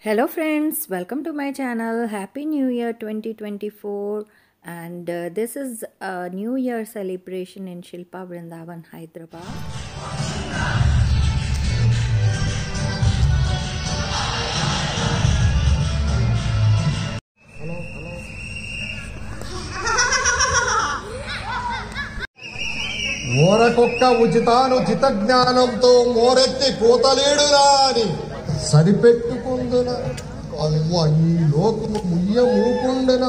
Hello friends, welcome to my channel. Happy New Year 2024, and this is a New Year celebration in Shilpa Vrindavan, Hyderabad. ఓరకొక్క ఉచితాను చితజ్ఞానంతో మోరెత్తి కూతలేడురా అని సరిపెట్టుకుందున అవ్వ ఈ లోకము ముయ్య మూకుండున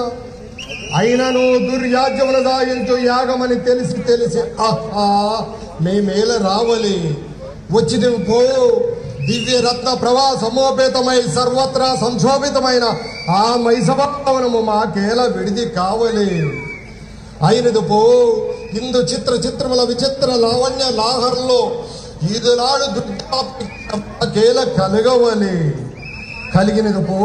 అయినను దుర్యాజ్యముల దాయించు యాగమని తెలిసి తెలిసి ఆహా మేమేల రావలి వచ్చిది పో దివ్య రత్న ప్రవా సమోపేతమై సర్వత్రా సంశోభితమైన ఆ మైసభవనము మాకేల విడిది కావలి అయినది పో ఇందు చిత్ర చిత్రముల విచిత్ర లావణ్య లాహర్లో ఈదునాడు దుర్గాకేల కలగవలి కలిగినది పో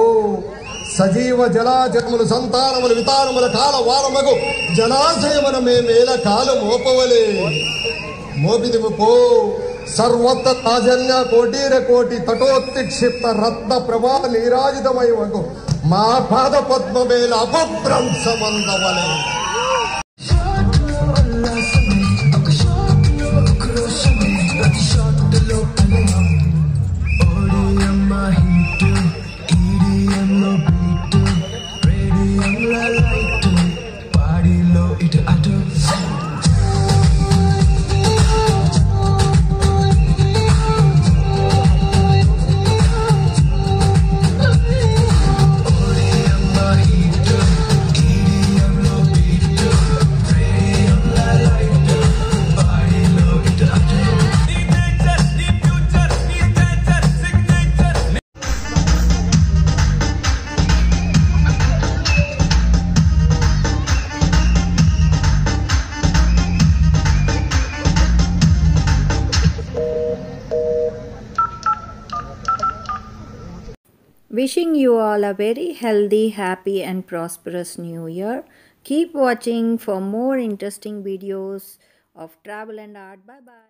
సజీవ జలాచరములు సంతానములు వితానముల కాల వారమగు జలాశయమున మేమేల కాలు మోపవలే మోపిది పో సర్వత్ర రాజన్య కోటీర కోటి తటోత్తిక్షిప్త రత్న ప్రభా నీరాజితమై వగు మా పాద పద్మమేల అపభ్రంశమందవలే. Wishing you all a very healthy, happy and prosperous new year. Keep watching for more interesting videos of travel and art. Bye bye.